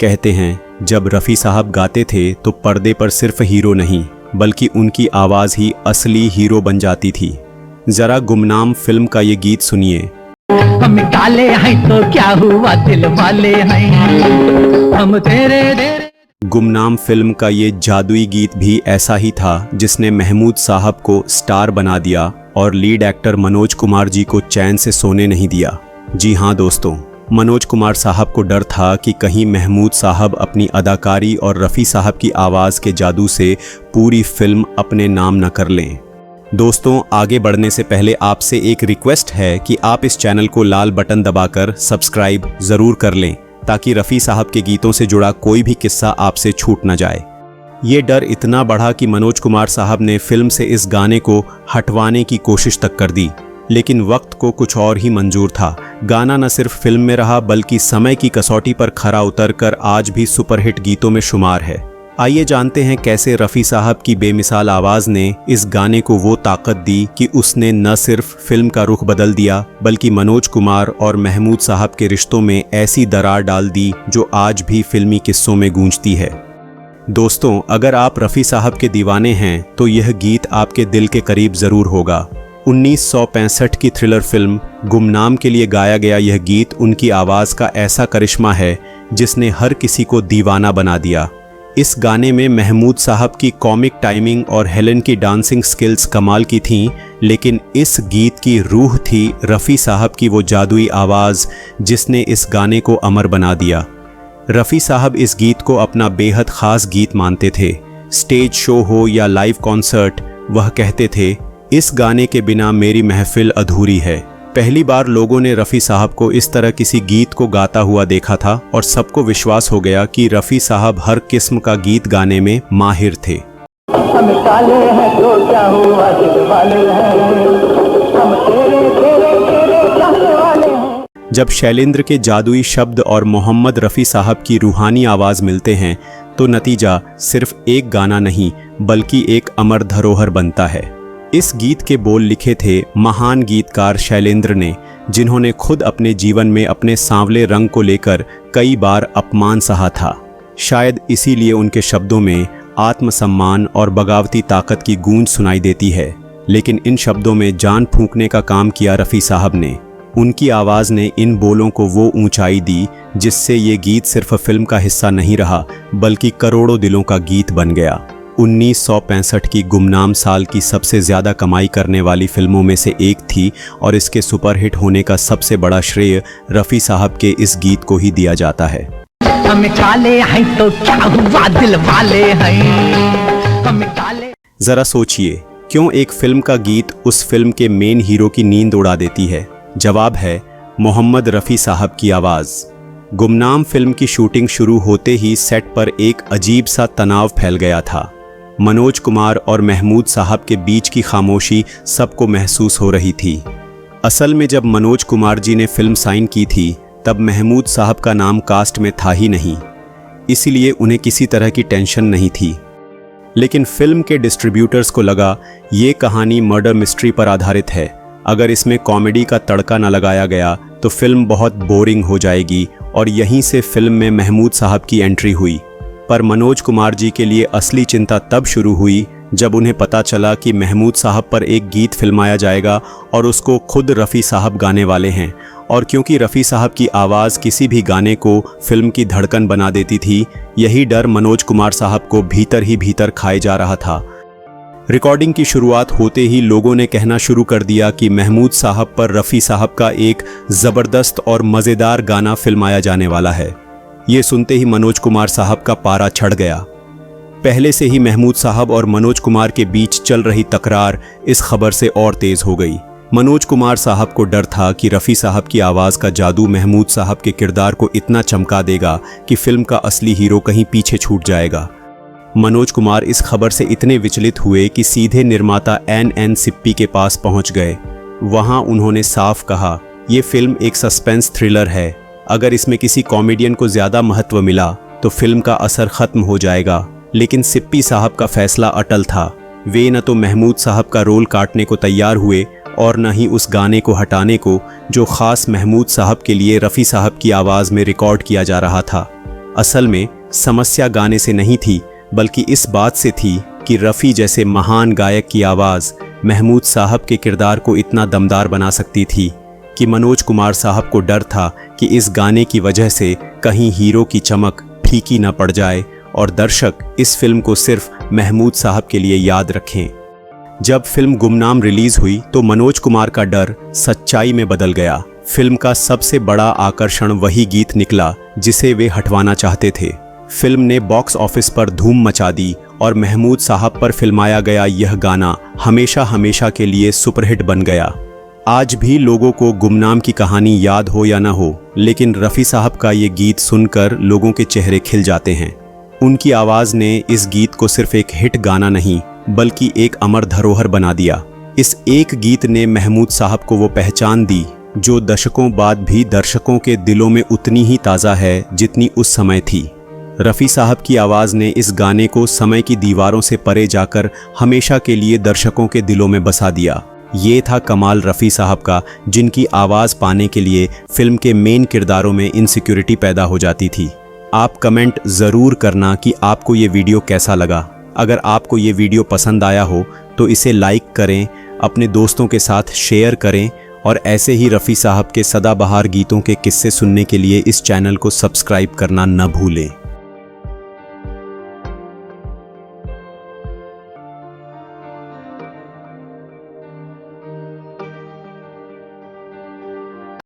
कहते हैं जब रफ़ी साहब गाते थे तो पर्दे पर सिर्फ हीरो नहीं बल्कि उनकी आवाज़ ही असली हीरो बन जाती थी। ज़रा गुमनाम फिल्म का ये गीत सुनिए। हम काले हैं तो क्या हुआ, दिल वाले हैं हम तेरे। गुमनाम फिल्म का ये जादुई गीत भी ऐसा ही था जिसने महमूद साहब को स्टार बना दिया और लीड एक्टर मनोज कुमार जी को चैन से सोने नहीं दिया। जी हाँ दोस्तों, मनोज कुमार साहब को डर था कि कहीं महमूद साहब अपनी अदाकारी और रफ़ी साहब की आवाज़ के जादू से पूरी फिल्म अपने नाम न कर लें। दोस्तों, आगे बढ़ने से पहले आपसे एक रिक्वेस्ट है कि आप इस चैनल को लाल बटन दबाकर सब्सक्राइब ज़रूर कर लें ताकि रफ़ी साहब के गीतों से जुड़ा कोई भी किस्सा आपसे छूट न जाए। ये डर इतना बढ़ा कि मनोज कुमार साहब ने फिल्म से इस गाने को हटवाने की कोशिश तक कर दी, लेकिन वक्त को कुछ और ही मंजूर था। गाना न सिर्फ फिल्म में रहा बल्कि समय की कसौटी पर खरा उतरकर आज भी सुपरहिट गीतों में शुमार है। आइए जानते हैं कैसे रफ़ी साहब की बेमिसाल आवाज़ ने इस गाने को वो ताकत दी कि उसने न सिर्फ फिल्म का रुख बदल दिया बल्कि मनोज कुमार और महमूद साहब के रिश्तों में ऐसी दरार डाल दी जो आज भी फिल्मी किस्सों में गूंजती है। दोस्तों, अगर आप रफ़ी साहब के दीवाने हैं तो यह गीत आपके दिल के करीब ज़रूर होगा। 1965 की थ्रिलर फिल्म गुमनाम के लिए गाया गया यह गीत उनकी आवाज़ का ऐसा करिश्मा है जिसने हर किसी को दीवाना बना दिया। इस गाने में महमूद साहब की कॉमिक टाइमिंग और हेलेन की डांसिंग स्किल्स कमाल की थीं, लेकिन इस गीत की रूह थी रफ़ी साहब की वो जादुई आवाज़ जिसने इस गाने को अमर बना दिया। रफ़ी साहब इस गीत को अपना बेहद ख़ास गीत मानते थे। स्टेज शो हो या लाइव कॉन्सर्ट, वह कहते थे, इस गाने के बिना मेरी महफिल अधूरी है। पहली बार लोगों ने रफ़ी साहब को इस तरह किसी गीत को गाता हुआ देखा था और सबको विश्वास हो गया कि रफ़ी साहब हर किस्म का गीत गाने में माहिर थे। हम काले हैं तो क्या हुआ, दिल वाले हैं हम तेरे चाहने वाले हैं। जब शैलेंद्र के जादुई शब्द और मोहम्मद रफ़ी साहब की रूहानी आवाज़ मिलते हैं तो नतीजा सिर्फ एक गाना नहीं बल्कि एक अमर धरोहर बनता है। इस गीत के बोल लिखे थे महान गीतकार शैलेंद्र ने, जिन्होंने खुद अपने जीवन में अपने सांवले रंग को लेकर कई बार अपमान सहा था। शायद इसीलिए उनके शब्दों में आत्मसम्मान और बगावती ताकत की गूंज सुनाई देती है। लेकिन इन शब्दों में जान फूंकने का काम किया रफ़ी साहब ने। उनकी आवाज़ ने इन बोलों को वो ऊंचाई दी जिससे ये गीत सिर्फ फिल्म का हिस्सा नहीं रहा बल्कि करोड़ों दिलों का गीत बन गया। 1965 की गुमनाम साल की सबसे ज़्यादा कमाई करने वाली फिल्मों में से एक थी और इसके सुपरहिट होने का सबसे बड़ा श्रेय रफ़ी साहब के इस गीत को ही दिया जाता है। हम काले हैं तो क्या हुआ, दिल वाले हैं हम काले। ज़रा सोचिए, क्यों एक फिल्म का गीत उस फिल्म के मेन हीरो की नींद उड़ा देती है? जवाब है मोहम्मद रफ़ी साहब की आवाज़। गुमनाम फिल्म की शूटिंग शुरू होते ही सेट पर एक अजीब सा तनाव फैल गया था। मनोज कुमार और महमूद साहब के बीच की खामोशी सबको महसूस हो रही थी। असल में जब मनोज कुमार जी ने फिल्म साइन की थी तब महमूद साहब का नाम कास्ट में था ही नहीं, इसीलिए उन्हें किसी तरह की टेंशन नहीं थी। लेकिन फिल्म के डिस्ट्रीब्यूटर्स को लगा ये कहानी मर्डर मिस्ट्री पर आधारित है, अगर इसमें कॉमेडी का तड़का न लगाया गया तो फिल्म बहुत बोरिंग हो जाएगी और यहीं से फिल्म में महमूद साहब की एंट्री हुई। पर मनोज कुमार जी के लिए असली चिंता तब शुरू हुई जब उन्हें पता चला कि महमूद साहब पर एक गीत फिल्माया जाएगा और उसको खुद रफ़ी साहब गाने वाले हैं। और क्योंकि रफ़ी साहब की आवाज़ किसी भी गाने को फिल्म की धड़कन बना देती थी, यही डर मनोज कुमार साहब को भीतर ही भीतर खाए जा रहा था। रिकॉर्डिंग की शुरुआत होते ही लोगों ने कहना शुरू कर दिया कि महमूद साहब पर रफ़ी साहब का एक ज़बरदस्त और मज़ेदार गाना फिल्माया जाने वाला है। ये सुनते ही मनोज कुमार साहब का पारा चढ़ गया। पहले से ही महमूद साहब और मनोज कुमार के बीच चल रही तकरार इस खबर से और तेज़ हो गई। मनोज कुमार साहब को डर था कि रफ़ी साहब की आवाज़ का जादू महमूद साहब के किरदार को इतना चमका देगा कि फिल्म का असली हीरो कहीं पीछे छूट जाएगा। मनोज कुमार इस खबर से इतने विचलित हुए कि सीधे निर्माता एन सिप्पी के पास पहुंच गए। वहां उन्होंने साफ कहा, ये फिल्म एक सस्पेंस थ्रिलर है, अगर इसमें किसी कॉमेडियन को ज़्यादा महत्व मिला तो फिल्म का असर ख़त्म हो जाएगा। लेकिन सिप्पी साहब का फैसला अटल था। वे न तो महमूद साहब का रोल काटने को तैयार हुए और न ही उस गाने को हटाने को जो ख़ास महमूद साहब के लिए रफ़ी साहब की आवाज़ में रिकॉर्ड किया जा रहा था। असल में समस्या गाने से नहीं थी, बल्कि इस बात से थी कि रफ़ी जैसे महान गायक की आवाज़ महमूद साहब के किरदार को इतना दमदार बना सकती थी कि मनोज कुमार साहब को डर था कि इस गाने की वजह से कहीं हीरो की चमक फीकी न पड़ जाए और दर्शक इस फिल्म को सिर्फ महमूद साहब के लिए याद रखें। जब फिल्म गुमनाम रिलीज हुई तो मनोज कुमार का डर सच्चाई में बदल गया। फिल्म का सबसे बड़ा आकर्षण वही गीत निकला जिसे वे हटवाना चाहते थे। फिल्म ने बॉक्स ऑफिस पर धूम मचा दी और महमूद साहब पर फिल्माया गया यह गाना हमेशा हमेशा के लिए सुपरहिट बन गया। आज भी लोगों को गुमनाम की कहानी याद हो या ना हो, लेकिन रफ़ी साहब का ये गीत सुनकर लोगों के चेहरे खिल जाते हैं। उनकी आवाज़ ने इस गीत को सिर्फ एक हिट गाना नहीं बल्कि एक अमर धरोहर बना दिया। इस एक गीत ने महमूद साहब को वो पहचान दी जो दशकों बाद भी दर्शकों के दिलों में उतनी ही ताज़ा है जितनी उस समय थी। रफ़ी साहब की आवाज़ ने इस गाने को समय की दीवारों से परे जाकर हमेशा के लिए दर्शकों के दिलों में बसा दिया। ये था कमाल रफ़ी साहब का, जिनकी आवाज़ पाने के लिए फिल्म के मेन किरदारों में इनसिक्योरिटी पैदा हो जाती थी। आप कमेंट ज़रूर करना कि आपको ये वीडियो कैसा लगा। अगर आपको ये वीडियो पसंद आया हो तो इसे लाइक करें, अपने दोस्तों के साथ शेयर करें और ऐसे ही रफ़ी साहब के सदाबहार गीतों के किस्से सुनने के लिए इस चैनल को सब्सक्राइब करना न भूलें।